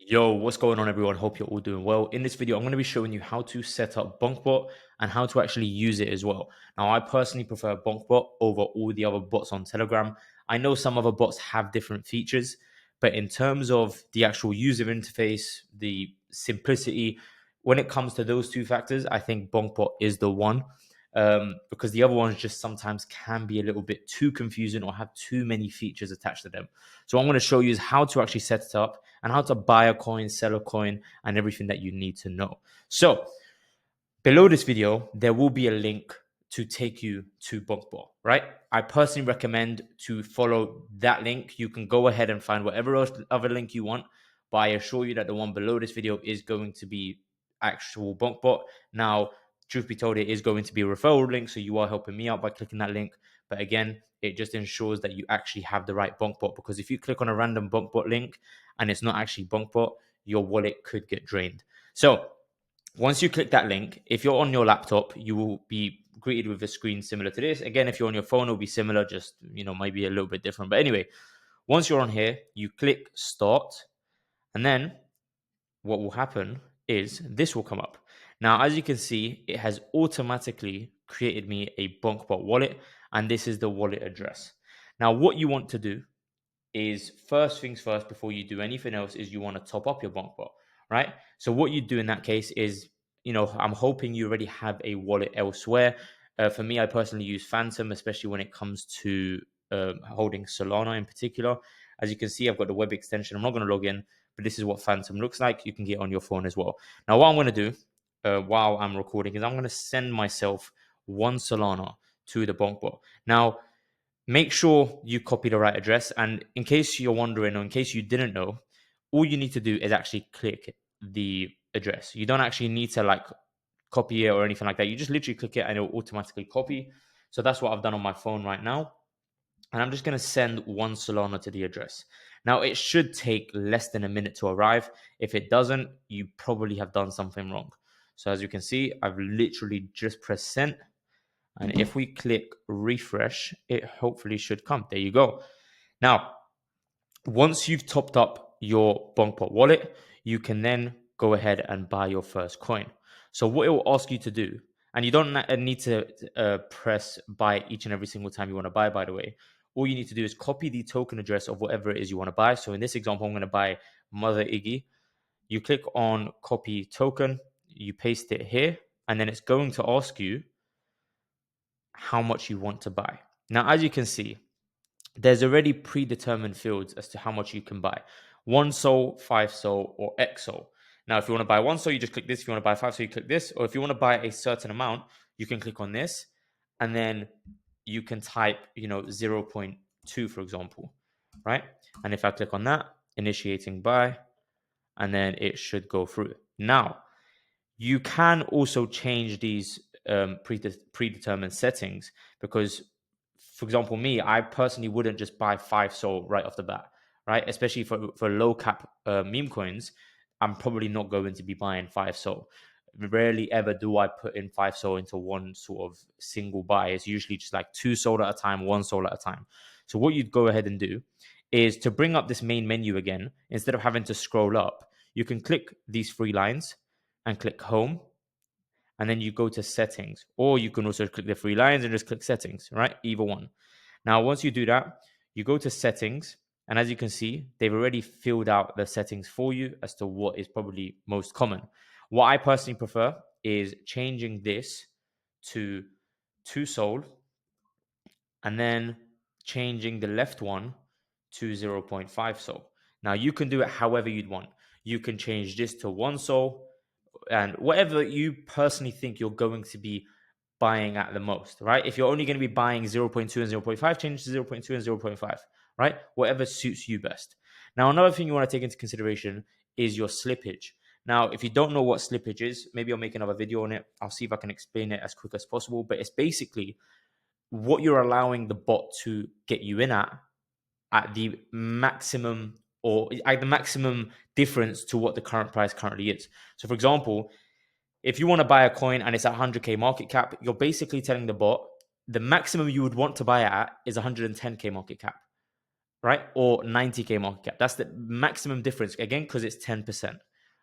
Yo, what's going on, everyone? Hope you're all doing well. In this video, I'm going to be showing you how to set up BonkBot and how to actually use it as well. Now, I personally prefer BonkBot over all the other bots on Telegram. I know some other bots have different features, but in terms of the actual user interface, the simplicity, when it comes to those two factors, I think BonkBot is the one. Because the other ones just sometimes can be a little bit too confusing or have too many features attached to them. So what I'm going to show you is how to actually set it up and how to buy a coin, sell a coin, and everything that you need to know. So below this video, there will be a link to take you to BonkBot, right? I personally recommend to follow that link. You can go ahead and find whatever other link you want, but I assure you that the one below this video is going to be actual BonkBot. Now, truth be told, it is going to be a referral link, so you are helping me out by clicking that link. But again, it just ensures that you actually have the right BonkBot, because if you click on a random BonkBot link and it's not actually BonkBot, your wallet could get drained. So once you click that link, if you're on your laptop, you will be greeted with a screen similar to this. Again, if you're on your phone, it'll be similar, just, maybe a little bit different. But anyway, once you're on here, you click start, and then what will happen is this will come up. Now, as you can see, it has automatically created me a BonkBot wallet, and this is the wallet address. Now, what you want to do is, first things first, before you do anything else, is you want to top up your BonkBot, right? So what you do in that case is, I'm hoping you already have a wallet elsewhere. For me, I personally use Phantom, especially when it comes to holding Solana in particular. As you can see, I've got the web extension. I'm not going to log in, but this is what Phantom looks like. You can get on your phone as well. Now, what I'm going to do while I'm recording is I'm going to send myself one Solana to the BonkBot. Now, make sure you copy the right address. And in case you're wondering, or in case you didn't know, all you need to do is actually click the address. You don't actually need to copy it or anything like that. You just literally click it and it will automatically copy. So that's what I've done on my phone right now. And I'm just going to send one Solana to the address. Now, it should take less than a minute to arrive. If it doesn't, you probably have done something wrong. So as you can see, I've literally just pressed send. And if we click refresh, it hopefully should come. There you go. Now, once you've topped up your BonkBot wallet, you can then go ahead and buy your first coin. So what it will ask you to do, and you don't need to press buy each and every single time you want to buy, by the way. All you need to do is copy the token address of whatever it is you want to buy. So in this example, I'm going to buy Mother Iggy. You click on copy token, you paste it here, and then it's going to ask you how much you want to buy. Now, as you can see, there's already predetermined fields as to how much you can buy. 1 SOL, 5 SOL, or X SOL. Now, if you want to buy 1 SOL, you just click this. If you want to buy 5 SOL, you click this. Or if you want to buy a certain amount, you can click on this. And then you can type, 0.2, for example, right? And if I click on that, initiating buy, and then it should go through. Now, you can also change these predetermined settings, because, for example, me, I personally wouldn't just buy 5 SOL right off the bat, right? Especially for low cap meme coins, I'm probably not going to be buying 5 SOL. Rarely ever do I put in 5 SOL into one sort of single buy. It's usually just like 2 SOL at a time, 1 SOL at a time. So what you'd go ahead and do is to bring up this main menu again, instead of having to scroll up, you can click these 3 lines and click home, and then you go to settings, or you can also click the 3 lines and just click settings, right? Either one. Now, once you do that, you go to settings, and as you can see, they've already filled out the settings for you as to what is probably most common. What I personally prefer is changing this to 2 SOL, and then changing the left one to 0.5 SOL. Now, you can do it however you'd want. You can change this to 1 SOL, and whatever you personally think you're going to be buying at the most, right? If you're only going to be buying 0.2 and 0.5, change to 0.2 and 0.5, right? Whatever suits you best. Now, another thing you want to take into consideration is your slippage. Now, if you don't know what slippage is, maybe I'll make another video on it. I'll see if I can explain it as quick as possible, but it's basically what you're allowing the bot to get you in at the maximum, or at the maximum difference to what the current price currently is. So, for example, if you want to buy a coin and it's at 100k market cap, you're basically telling the bot the maximum you would want to buy it at is 110k market cap, right? Or 90K market cap. That's the maximum difference, again, because it's 10%,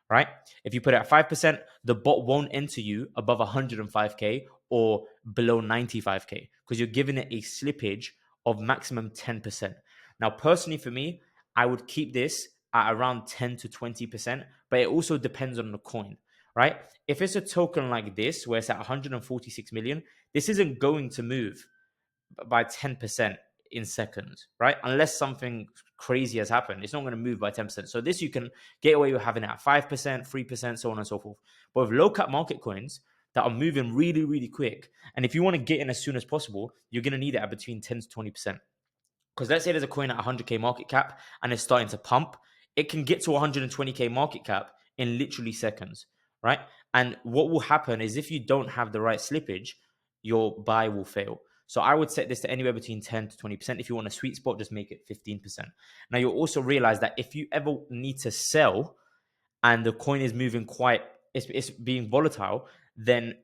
right? If you put it at 5%, the bot won't enter you above 105K or below 95K because you're giving it a slippage of maximum 10%. Now, personally, for me, I would keep this at around 10 to 20%, but it also depends on the coin, right? If it's a token like this, where it's at 146 million, this isn't going to move by 10% in seconds, right? Unless something crazy has happened, it's not going to move by 10%. So this you can get away with having it at 5%, 3%, so on and so forth. But with low cap market coins that are moving really, really quick, and if you want to get in as soon as possible, you're going to need it at between 10 to 20%. Because let's say there's a coin at 100K market cap and it's starting to pump, it can get to 120K market cap in literally seconds, right? And what will happen is if you don't have the right slippage, your buy will fail. So I would set this to anywhere between 10 to 20%. If you want a sweet spot, just make it 15%. Now you'll also realize that if you ever need to sell and the coin is moving it's being volatile, then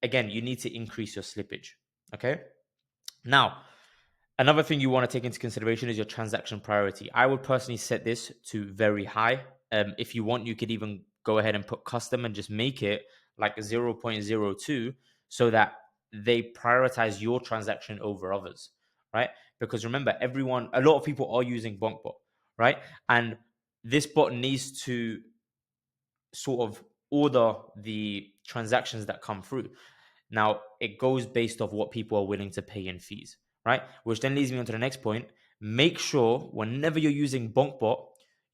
again, you need to increase your slippage. Okay. Now, another thing you want to take into consideration is your transaction priority. I would personally set this to very high. If you want, you could even go ahead and put custom and just make it like 0.02 so that they prioritize your transaction over others, right? Because remember, a lot of people are using BonkBot, right? And this bot needs to sort of order the transactions that come through. Now, it goes based off what people are willing to pay in fees, right? Which then leads me on to the next point. Make sure whenever you're using BonkBot,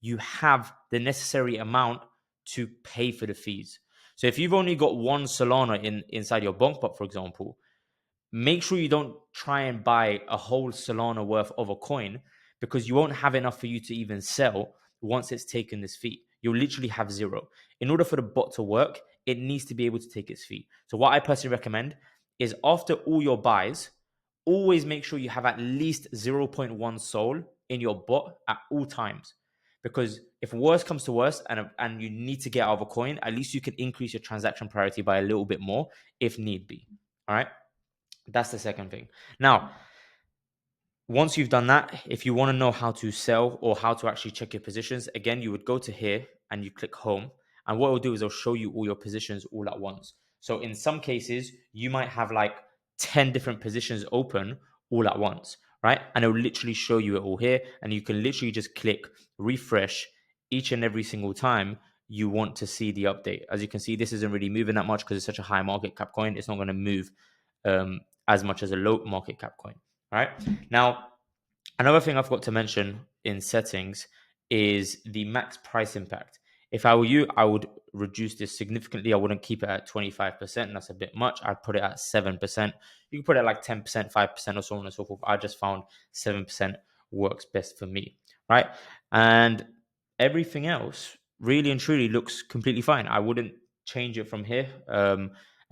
you have the necessary amount to pay for the fees. So if you've only got one Solana inside your BonkBot, for example, make sure you don't try and buy a whole Solana worth of a coin because you won't have enough for you to even sell once it's taken this fee. You'll literally have zero. In order for the bot to work, it needs to be able to take its fee. So what I personally recommend is after all your buys, always make sure you have at least 0.1 Sol in your bot at all times. Because if worse comes to worse and you need to get out of a coin, at least you can increase your transaction priority by a little bit more if need be. All right. That's the second thing. Now, once you've done that, if you want to know how to sell or how to actually check your positions, again, you would go to here and you click home. And what it'll do is it'll show you all your positions all at once. So in some cases, you might have like 10 different positions open all at once, right? And it'll literally show you it all here. And you can literally just click refresh each and every single time you want to see the update. As you can see, this isn't really moving that much because it's such a high market cap coin. It's not going to move as much as a low market cap coin. All right. Now, another thing I've got to mention in settings is the max price impact. If I were you, I would reduce this significantly. I wouldn't keep it at 25%. That's a bit much. I'd put it at 7%. You can put it at like 10%, 5%, or so on and so forth. I just found 7% works best for me, right? And everything else really and truly looks completely fine. I wouldn't change it from here.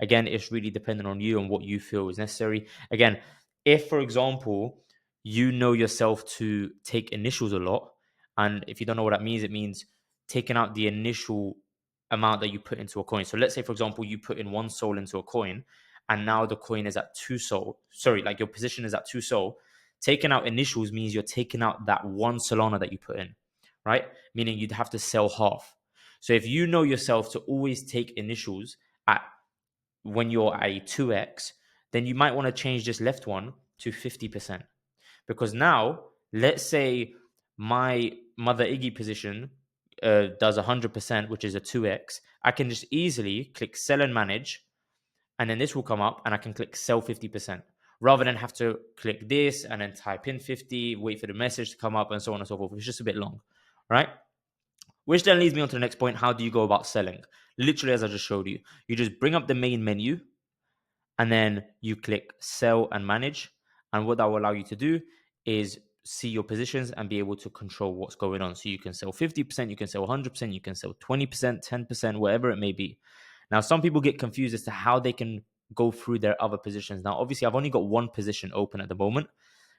Again, it's really dependent on you and what you feel is necessary. Again, if, for example, you know yourself to take initials a lot, and if you don't know what that means, it means taking out the initial amount that you put into a coin. So let's say, for example, you put in 1 Sol into a coin, and now the coin is at 2 Sol. Sorry, like your position is at 2 Sol. Taking out initials means you're taking out that 1 Solana that you put in, right? Meaning you'd have to sell half. So if you know yourself to always take initials at when you're a 2x, then you might want to change this left one to 50%. Because now, let's say my Mother Iggy position does 100%, which is a 2x. I can just easily click sell and manage, and then this will come up, and I can click sell 50%, rather than have to click this and then type in 50, wait for the message to come up, and so on and so forth. It's just a bit long, right? Which then leads me on to the next point. How do you go about selling? Literally, as I just showed you, you just bring up the main menu, and then you click sell and manage. And what that will allow you to do is see your positions and be able to control what's going on. So you can sell 50%, you can sell 100%, you can sell 20%, 10%, whatever it may be. Now, some people get confused as to how they can go through their other positions. Now, obviously, I've only got one position open at the moment,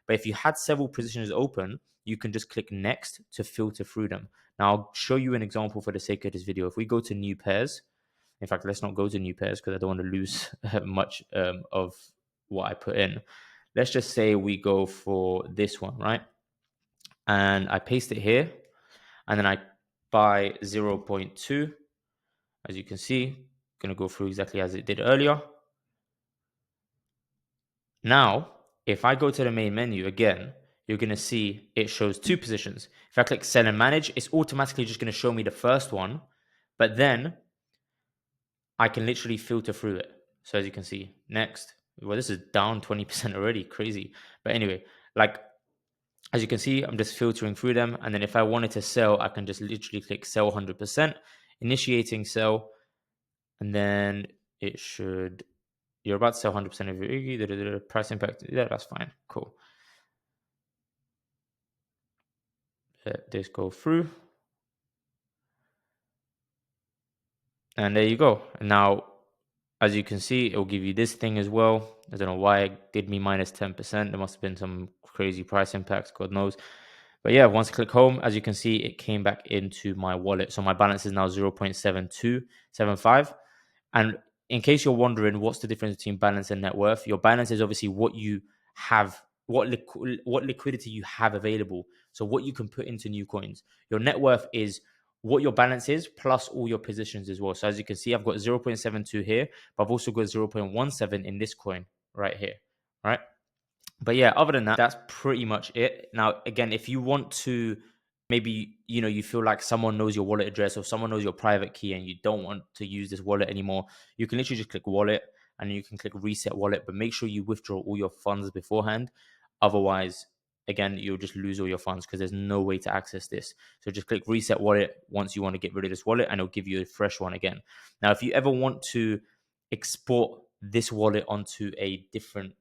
but if you had several positions open, you can just click next to filter through them. Now, I'll show you an example for the sake of this video. If we go to new pairs, in fact, let's not go to new pairs because I don't want to lose much of what I put in. Let's just say we go for this one, right? and I paste it here, and then I buy 0.2. As you can see, going to go through exactly as it did earlier. Now, if I go to the main menu again, you're going to see it shows two positions. If I click sell and manage, it's automatically just going to show me the first one, but then I can literally filter through it. So as you can see, next, well, this is down 20% already, crazy. But anyway, like, as you can see, I'm just filtering through them. And then if I wanted to sell, I can just literally click sell 100%, initiating sell. And then it should, you're about to sell 100% of your price impact. Yeah, that's fine. Cool. Let this go through. And there you go. And now, as you can see, it will give you this thing as well. I don't know why it did me minus 10%. There must have been some crazy price impacts, God knows. But yeah, once I click home, as you can see, it came back into my wallet. So my balance is now 0.7275. And in case you're wondering what's the difference between balance and net worth, your balance is obviously what you have, what liquidity you have available. So what you can put into new coins. Your net worth is what your balance is plus all your positions as well. So as you can see, I've got 0.72 here, but I've also got 0.17 in this coin right here. All right. But yeah, other than that, that's pretty much it. Now, again, if you want to, maybe, you feel like someone knows your wallet address or someone knows your private key and you don't want to use this wallet anymore, you can literally just click wallet and you can click reset wallet, but make sure you withdraw all your funds beforehand. Otherwise, again, you'll just lose all your funds because there's no way to access this. So just click reset wallet once you want to get rid of this wallet and it'll give you a fresh one again. Now, if you ever want to export this wallet onto a different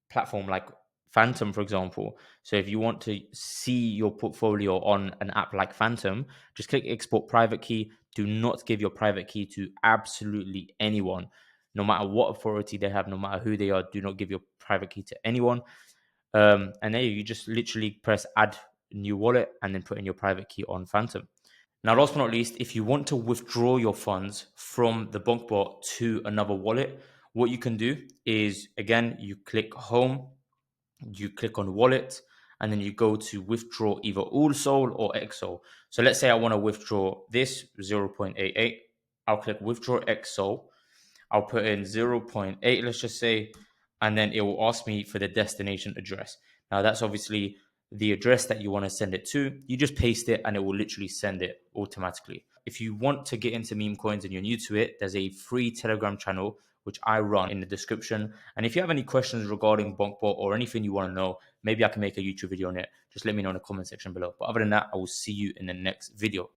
platform like Phantom, for example. So if you want to see your portfolio on an app like Phantom, just click export private key. Do not give your private key to absolutely anyone, no matter what authority they have, no matter who they are. Do not give your private key to anyone. And then you just literally press add new wallet and then put in your private key on Phantom. Now, last but not least, if you want to withdraw your funds from the BonkBot to another wallet, what you can do is, again, you click home, you click on wallet, and then you go to withdraw either all Sol or XSol. So let's say I want to withdraw this 0.88. I'll click withdraw XSol. I'll put in 0.8, let's just say, and then it will ask me for the destination address. Now, that's obviously the address that you want to send it to. You just paste it and it will literally send it automatically. If you want to get into meme coins and you're new to it, there's a free Telegram channel which I run in the description. And if you have any questions regarding BonkBot or anything you want to know, maybe I can make a YouTube video on it. Just let me know in the comment section below. But other than that, I will see you in the next video.